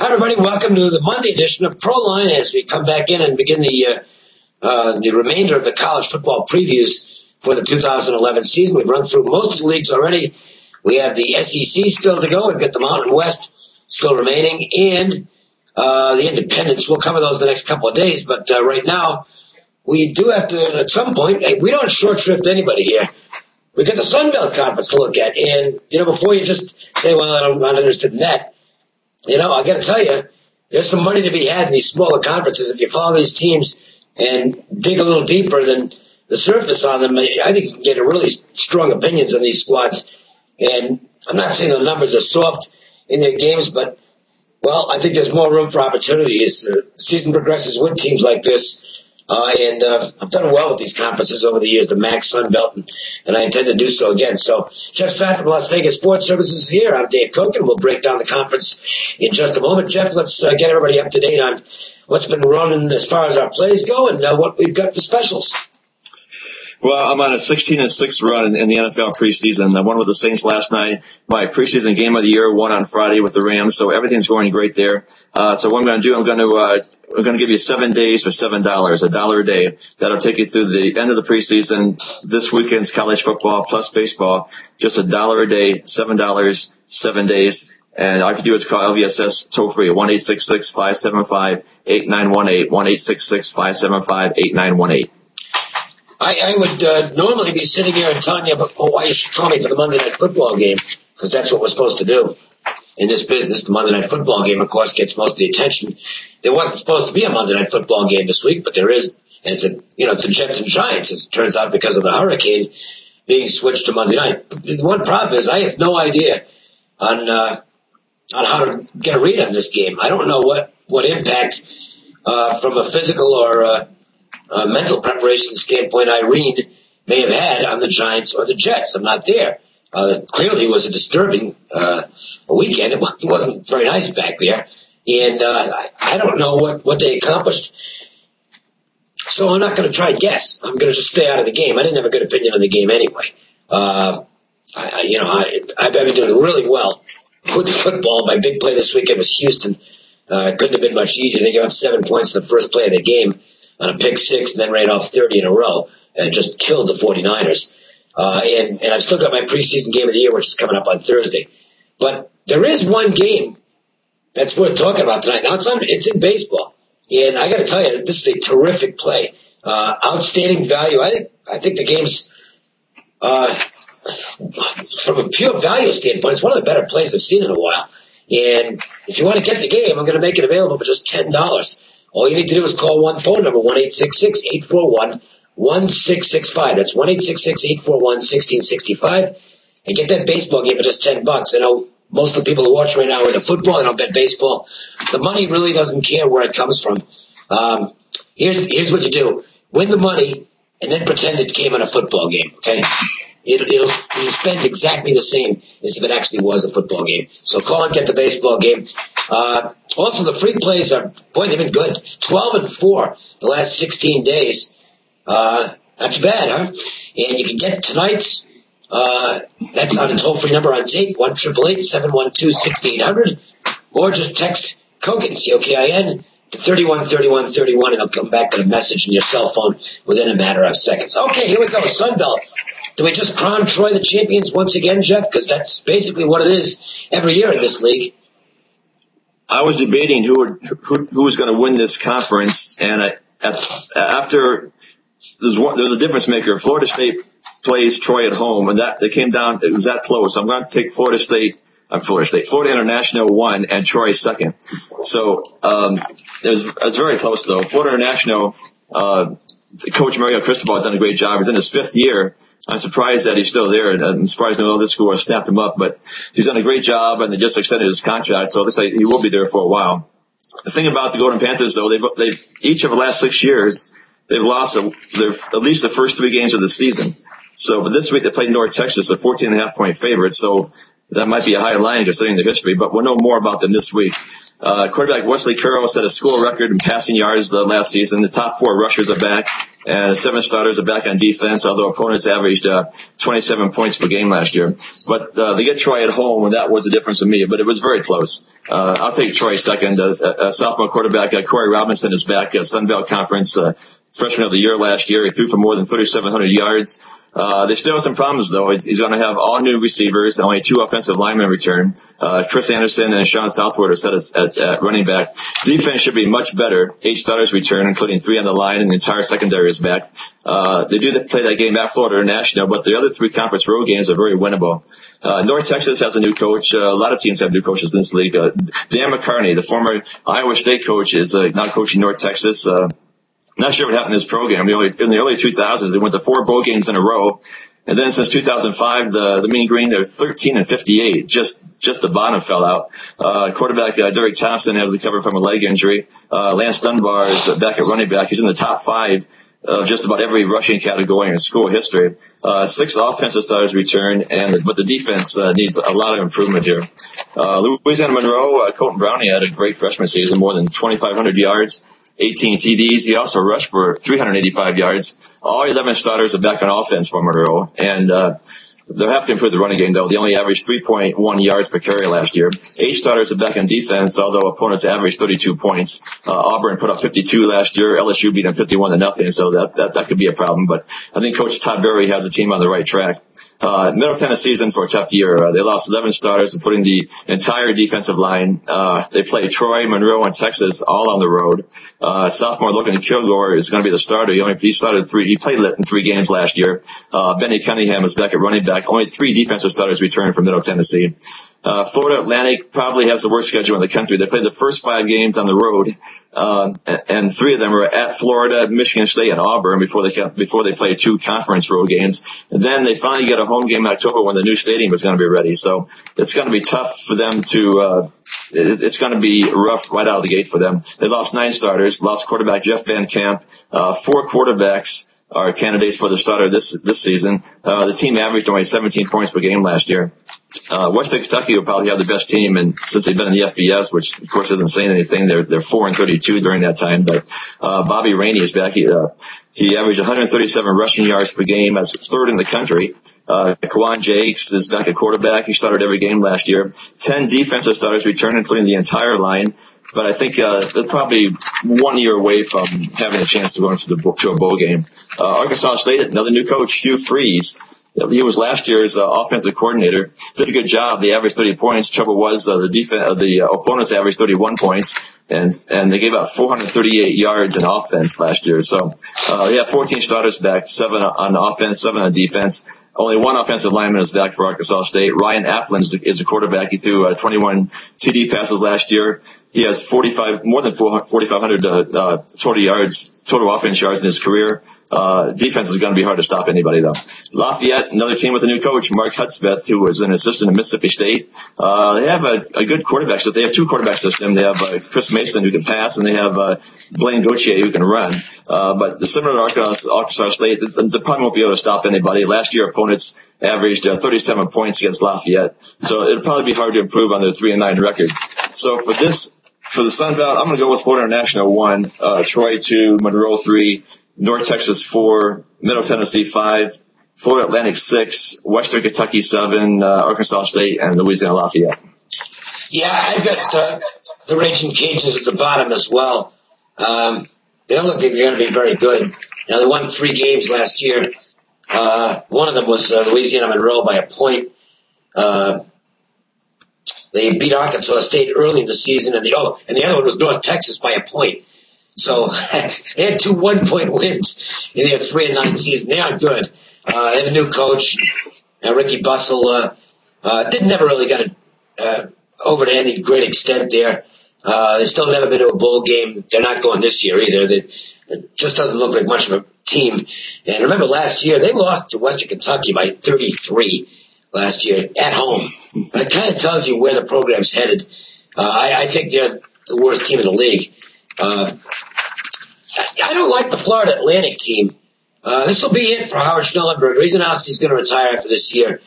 Hi, everybody. Welcome to the Monday edition of Proline as we come back in and begin the remainder of the college football previews for the 2011 season. We've run through most of the leagues already. We have the SEC still to go. We've got the Mountain West still remaining and the independents. We'll cover those the next couple of days. But right now, we do have to, at some point, we don't short shrift anybody here. We've got the Sunbelt Conference to look at. And, before you just say, well, I'm not interested in that, I got to tell you, there's some money to be had in these smaller conferences. If you follow these teams and dig a little deeper than the surface on them, I think you can get a really strong opinions on these squads. And I'm not saying the numbers are soft in their games, but, well, I think there's more room for opportunity as the season progresses with teams like this. And I've done well with these conferences over the years, the MAC, Sunbelt, and I intend to do so again. So, Jeff Staff from Las Vegas Sports Services is here. I'm Dave Koch, and we'll break down the conference in just a moment. Jeff, let's get everybody up to date on what's been running as far as our plays go and what we've got for specials. Well, I'm on a 16-6 run in the NFL preseason. I won with the Saints last night. My preseason game of the year won on Friday with the Rams, so everything's going great there. So what I'm going to do, I'm going to give you 7 days for $7, $1 a day. That'll take you through the end of the preseason. This weekend's college football plus baseball, just $1 a day, $7, 7 days. And all you have to do is call LVSS toll free at 1-866-575-8918, 1-866-575-8918. I would normally be sitting here and telling you about why you should call me for the Monday Night Football game, because that's what we're supposed to do in this business. The Monday Night Football game, of course, gets most of the attention. There wasn't supposed to be a Monday Night Football game this week, but there is, and it's the Jets and Giants, as it turns out, because of the hurricane being switched to Monday night. The one problem is I have no idea on how to get a read on this game. I don't know what impact from a physical or mental preparation standpoint Irene may have had on the Giants or the Jets. I'm not there. Clearly it was a disturbing weekend. It wasn't very nice back there. And I don't know what they accomplished. So I'm not going to try and guess. I'm going to just stay out of the game. I didn't have a good opinion of the game anyway. I've been doing really well with football. My big play this weekend was Houston. Couldn't have been much easier. They gave up 7 points in the first play of the game on a pick six, and then ran off 30 in a row and just killed the 49ers. And I've still got my preseason game of the year, which is coming up on Thursday. But there is one game that's worth talking about tonight. Now, it's in baseball. And I got to tell you, this is a terrific play. Outstanding value. I think the game's, from a pure value standpoint, it's one of the better plays I've seen in a while. And if you want to get the game, I'm going to make it available for just $10. All you need to do is call one phone number, 1-866-841-1665. That's 1-866-841-1665. And get that baseball game for just $10. I know most of the people who watch right now are into football. They don't bet baseball. The money really doesn't care where it comes from. Here's what you do. Win the money and then pretend it came in a football game, okay? You'll spend exactly the same as if it actually was a football game. So call and get the baseball game. Also, the free plays they've been good. 12-4 the last 16 days. Not too bad, huh? And you can get tonight's, that's on a toll-free number on tape, 1-888-712-6800, or just text Kokin, C-O-K-I-N, to 313131, and it'll come back with a message in your cell phone within a matter of seconds. Okay, here we go, Sunbelt. Do we just crown Troy the champions once again, Jeff? Because that's basically what it is every year in this league. I was debating who was going to win this conference, and after there's a difference maker. Florida State plays Troy at home, and they came down. It was that close. I'm going to take Florida International 1 and Troy 2nd. So it was very close though. Florida International, Coach Mario Cristobal has done a great job. He's in his 5th year. I'm surprised that he's still there, and I'm surprised no other school has snapped him up. But he's done a great job, and they just extended his contract, so it looks like he will be there for a while. The thing about the Golden Panthers, though, they each of the last 6 years they've lost at least the first 3 games of the season. So, but this week they played North Texas, a 14.5-point favorite. So that might be a high line considering the history, but we'll know more about them this week. Quarterback Wesley Carroll set a school record in passing yards last season. The top 4 rushers are back. and 7 starters are back on defense, although opponents averaged 27 points per game last year. But they get Troy at home, and that was the difference for me, but it was very close. I'll take Troy second. Sophomore quarterback Corey Robinson is back, Sunbelt Conference freshman of the year last year. He threw for more than 3,700 yards. They still have some problems, though. He's going to have all new receivers and only 2 offensive linemen return. Chris Anderson and Sean Southward are set at running back. Defense should be much better. 8 starters return, including 3 on the line, and the entire secondary is back. They do play that game at Florida International, but the other 3 conference road games are very winnable. North Texas has a new coach. A lot of teams have new coaches in this league. Dan McCarney, the former Iowa State coach, is now coaching North Texas. Not sure what happened in this program. In the early 2000s, they went to 4 bowl games in a row. And then since 2005, the Mean Green, they're 13-58. Just the bottom fell out. Quarterback, Derek Thompson has recovered from a leg injury. Lance Dunbar is back at running back. He's in the top 5 of just about every rushing category in school history. 6 offensive starters return, but the defense needs a lot of improvement here. Louisiana Monroe, Colton Brownie had a great freshman season, more than 2,500 yards. 18 TDs. He also rushed for 385 yards. All 11 starters are back on offense for Monroe, and they'll have to improve the running game, though. They only averaged 3.1 yards per carry last year. 8 starters are back on defense, although opponents averaged 32 points. Auburn put up 52 last year. LSU beat them 51-0, so that could be a problem. But I think Coach Todd Berry has a team on the right track. Middle Tennessee is in for a tough year. They lost 11 starters, including the entire defensive line. They play Troy, Monroe, and Texas all on the road. Sophomore Logan Kilgore is going to be the starter. He played in 3 games last year. Benny Cunningham is back at running back. Only 3 defensive starters returned from Middle Tennessee. Florida Atlantic probably has the worst schedule in the country. They played the first 5 games on the road, and 3 of them were at Florida, Michigan State, and Auburn before they played 2 conference road games. And then they finally get a home game in October when the new stadium is going to be ready. So it's going to be tough for them to. It's going to be rough right out of the gate for them. They lost 9 starters, lost quarterback Jeff Van Camp, 4 quarterbacks are candidates for the starter this season. The team averaged only 17 points per game last year. Western Kentucky will probably have the best team, and since they've been in the FBS, which of course isn't saying anything, they're 4-32 during that time. But Bobby Rainey is back. He averaged 137 rushing yards per game, as 3rd in the country. Kwan Jakes is back at quarterback. He started every game last year. 10 defensive starters returned, including the entire line. But I think they're probably 1 year away from having a chance to go to a bowl game. Arkansas State, another new coach, Hugh Freeze. He was last year's offensive coordinator. Did a good job. They averaged 30 points. Trouble was the opponents averaged 31 points, and they gave up 438 yards in offense last year. So they have 14 starters back, 7 on offense, 7 on defense. Only 1 offensive lineman is back for Arkansas State. Ryan Applin is a quarterback. He threw 21 TD passes last year. He has more than 4,500 total offense yards in his career. Defense is going to be hard to stop anybody, though. Lafayette, another team with a new coach, Mark Hudspeth, who was an assistant at Mississippi State. They have a good quarterback system. They have 2 quarterback systems. They have Chris Mason, who can pass, and they have Blaine Gauthier, who can run. But similar to Arkansas State, they probably won't be able to stop anybody. Last year, opponents averaged 37 points against Lafayette. So it'll probably be hard to improve on their 3-9 record. So for the Sun Belt, I'm going to go with Florida International 1, Troy 2, Monroe 3, North Texas 4, Middle Tennessee 5, Florida Atlantic 6, Western Kentucky 7, Arkansas State, and Louisiana Lafayette. Yeah, I've got the Ragin Cats at the bottom as well. They don't look like they're going to be very good. They won 3 games last year. One of them was Louisiana Monroe by a point. They beat Arkansas State early in the season, and the other one was North Texas by a point. So they had 2 1-point wins in their 3-9 season. They aren't good. They have a new coach, Ricky Bussell. Never really got it over to any great extent there. They still never been to a bowl game. They're not going this year either. It just doesn't look like much of a team. And remember last year, they lost to Western Kentucky by 33 last year at home. It kind of tells you where the program's headed. I think they're the worst team in the league. I don't like the Florida Atlantic team. This will be it for Howard Schnellenberger. Reasonowski's going to retire after this year.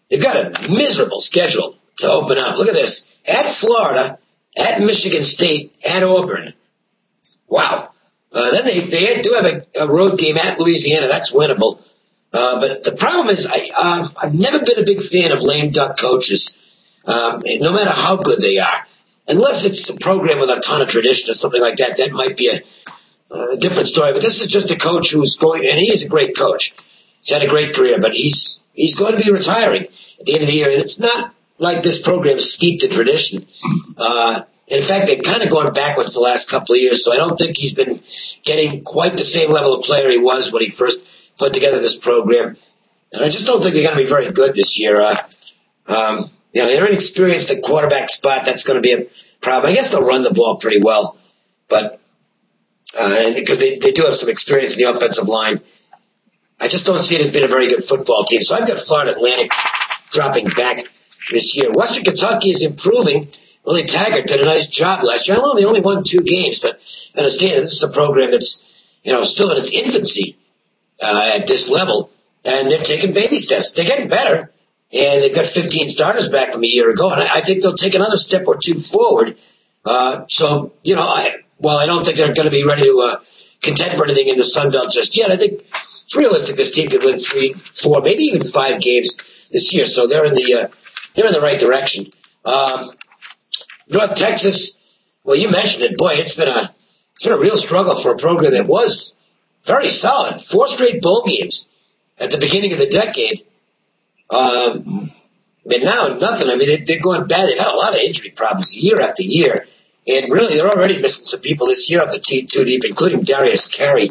They've got a miserable schedule to open up. Look at this. At Florida, at Michigan State, at Auburn. Wow. Then they do have a road game at Louisiana. That's winnable. But the problem is I've never been a big fan of lame duck coaches, no matter how good they are. Unless it's a program with a ton of tradition or something like that, that might be a different story. But this is just a coach who's going, and he is a great coach. He's had a great career, but he's going to be retiring at the end of the year. And it's not like this program is steeped in tradition. In fact, they've kind of gone backwards the last couple of years, so I don't think he's been getting quite the same level of player he was when he first put together this program. And I just don't think they're going to be very good this year. They're inexperienced at quarterback spot. That's going to be a problem. I guess they'll run the ball pretty well, but because they do have some experience in the offensive line. I just don't see it as being a very good football team. So I've got Florida Atlantic dropping back this year. Western Kentucky is improving. Willie Taggart did a nice job last year. I know they only won 2 games, but understand this is a program that's, still in its infancy at this level, and they're taking baby steps. They're getting better, and they've got 15 starters back from a year ago, and I think they'll take another step or two forward. While I don't think they're going to be ready to contend for anything in the Sunbelt just yet, I think it's realistic this team could win 3, 4, maybe even 5 games this year. So they're in the right direction. North Texas, well, you mentioned it. Boy, it's been a real struggle for a program that was very solid. 4 straight bowl games at the beginning of the decade. But now nothing. I mean, they're going bad. They've had a lot of injury problems year after year. And really, they're already missing some people this year off the team too deep, including Darius Carey,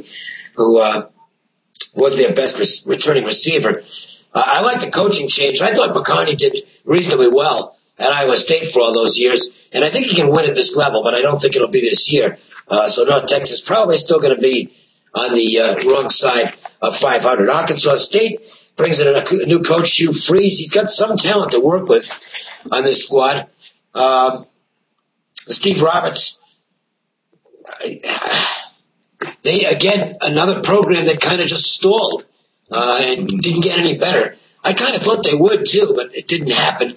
who was their best returning receiver. I like the coaching change. I thought McCarney did reasonably well at Iowa State for all those years, and I think he can win at this level, but I don't think it'll be this year. So North Texas probably still going to be on the wrong side of 500. Arkansas State brings in a new coach, Hugh Freeze. He's got some talent to work with on this squad. Steve Roberts, again, another program that kind of just stalled and didn't get any better. I kind of thought they would too, but it didn't happen.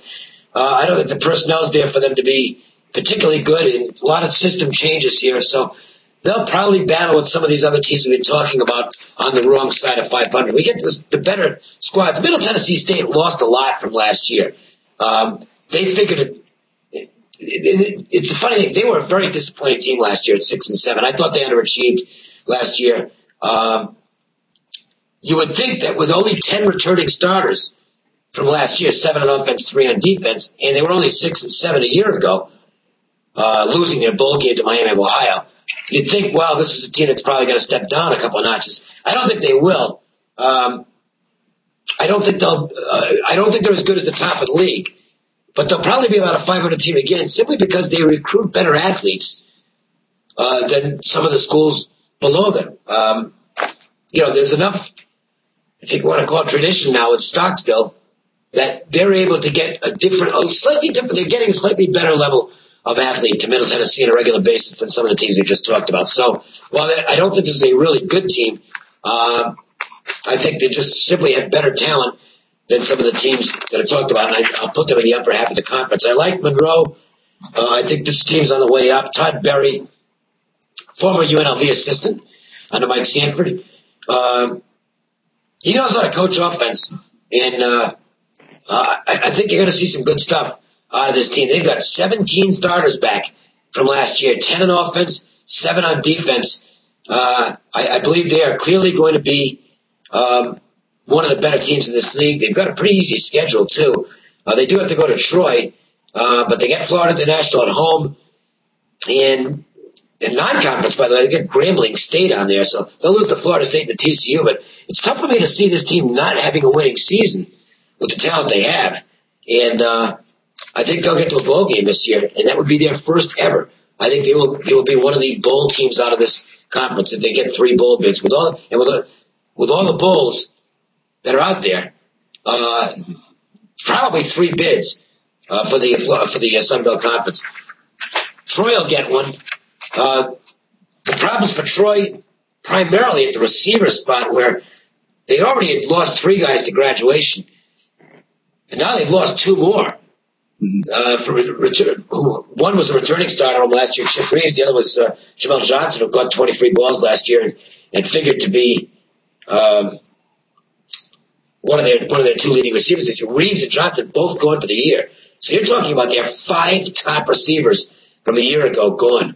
I don't think the personnel's there for them to be particularly good, and a lot of system changes here, so they'll probably battle with some of these other teams we've been talking about on the wrong side of 500. We get the better squads. Middle Tennessee State lost a lot from last year. They figured it's a funny thing. They were a very disappointing team last year at 6-7. I thought they underachieved last year. You would think that with only 10 returning starters from last year, 7 on offense, 3 on defense, and they were only 6-7 a year ago, losing their bowl game to Miami of Ohio, you'd think, well, this is a team that's probably going to step down a couple of notches. I don't think they will. I don't think they're as good as the top of the league, but they'll probably be about a 500 team again, simply because they recruit better athletes than some of the schools below them. There's enough, if you want to call it tradition now in Stocksdale, that they're able to get they're getting a slightly better level of athlete to Middle Tennessee on a regular basis than some of the teams we just talked about. So, while I don't think this is a really good team, I think they just simply have better talent than some of the teams that I talked about, and I'll put them in the upper half of the conference. I like Monroe. I think this team's on the way up. Todd Berry, former UNLV assistant under Mike Sanford. He knows how to coach offense, and I think you're going to see some good stuff out of this team. They've got 17 starters back from last year, 10 on offense, 7 on defense. I believe they are clearly going to be one of the better teams in this league. They've got a pretty easy schedule, too. They do have to go to Troy, but they get Florida International at home. And in non-conference, by the way, they get Grambling State on there, so they'll lose to Florida State and to TCU. But it's tough for me to see this team not having a winning season with the talent they have. And I think they'll get to a bowl game this year, and that would be their first ever. I think they will be one of the bowl teams out of this conference if they get 3 bowl bids. With all the bowls that are out there, probably 3 bids for the Sunbelt Conference. Troy will get one. The problems for Troy primarily at the receiver spot, where they already had lost 3 guys to graduation, and now they've lost 2 more. One was a returning starter from last year, Chip Reeves. The other was Jamel Johnson, who got 23 balls last year and figured to be one of their two leading receivers this year. Reeves and Johnson both gone for the year. So you're talking about their 5 top receivers from a year ago gone.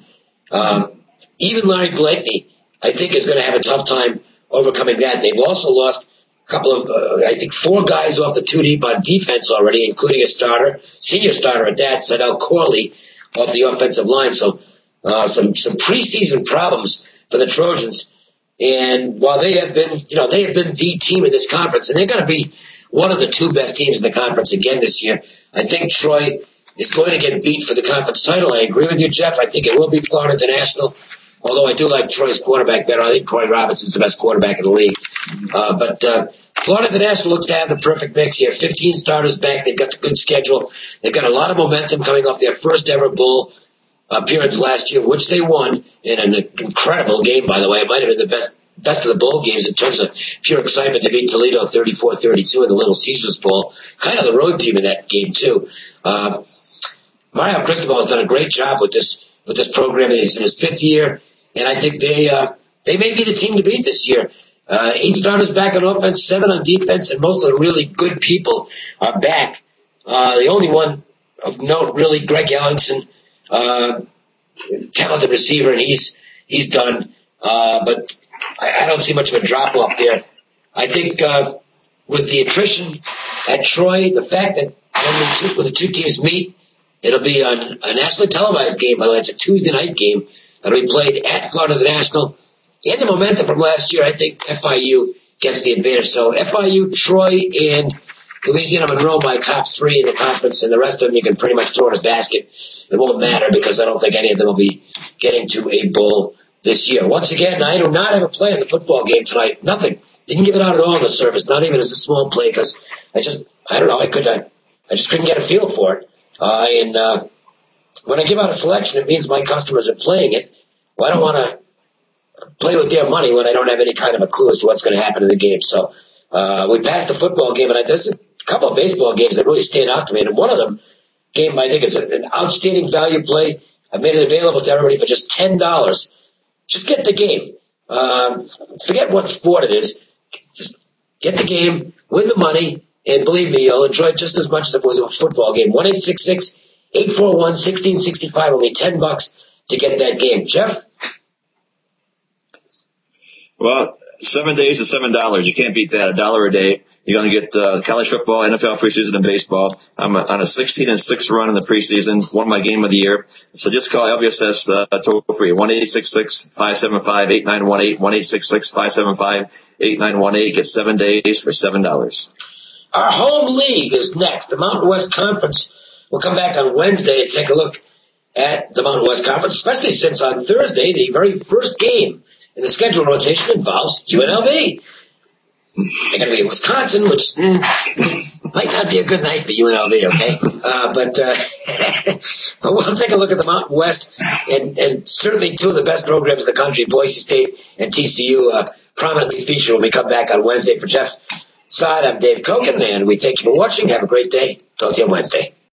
Even Larry Blakeney, I think, is going to have a tough time overcoming that. They've also lost a couple of, I think, 4 guys off the 2 deep on defense already, including a starter, senior starter at that, Sadell Corley, off the offensive line. So some preseason problems for the Trojans. And while they have been the team in this conference, and they're going to be one of the 2 best teams in the conference again this year, I think Troy is going to get beat for the conference title. I agree with you, Jeff. I think it will be Florida International, although I do like Troy's quarterback better. I think Corey Robinson's the best quarterback in the league. But Florida International looks to have the perfect mix here. 15 starters back. They've got the good schedule. They've got a lot of momentum coming off their first ever bowl appearance last year, which they won in an incredible game, by the way. It might have been the best of the bowl games in terms of pure excitement. They beat Toledo 34-32 in the Little Caesars Bowl. Kind of the road team in that game, too. Mario Cristobal has done a great job with this program. He's in his 5th year, and I think they may be the team to beat this year. 8 starters back on offense, 7 on defense, and most of the really good people are back. The only one of note, really, Greg Ellingson, talented receiver, and he's done. But I don't see much of a drop-off there. I think with the attrition at Troy, the fact that when the 2 teams meet, it'll be a nationally televised game. By the way, it's a Tuesday night game that'll be played at Florida National. And the momentum from last year, I think FIU gets the advantage. So FIU, Troy, and Louisiana Monroe, my top 3 in the conference, and the rest of them you can pretty much throw in a basket. It won't matter because I don't think any of them will be getting to a bowl this year. Once again, I do not have a play in the football game tonight. Nothing. Didn't give it out at all in the service, not even as a small play, because I don't know, I just couldn't get a feel for it. And when I give out a selection, it means my customers are playing it. Well, I don't want to play with their money when I don't have any kind of a clue as to what's going to happen in the game. So we passed the football game, and there's a couple of baseball games that really stand out to me. And one of them, game I think is an outstanding value play. I've made it available to everybody for just $10. Just get the game. Forget what sport it is. Just get the game, win the money, and believe me, you'll enjoy it just as much as if it was a football game. 1-866-841-1665. Only $10 to get that game. Jeff? Well, 7 days is $7. You can't beat that. $1 a day. You're going to get college football, NFL preseason, and baseball. I'm on a 16-6 run in the preseason. Won my game of the year. So just call LBSS toll free 1-866-575-8918. 1-866-575-8918. Get 7 days for $7. Our home league is next. The Mountain West Conference. We'll come back on Wednesday and take a look at the Mountain West Conference, especially since on Thursday the very first game in the schedule rotation involves UNLV. They're going to be in Wisconsin, which might not be a good night for UNLV, okay? But we'll take a look at the Mountain West, and certainly 2 of the best programs in the country, Boise State and TCU, prominently featured when we come back on Wednesday. For Jeff Side, I'm Dave Koken, and we thank you for watching. Have a great day. Talk to you on Wednesday.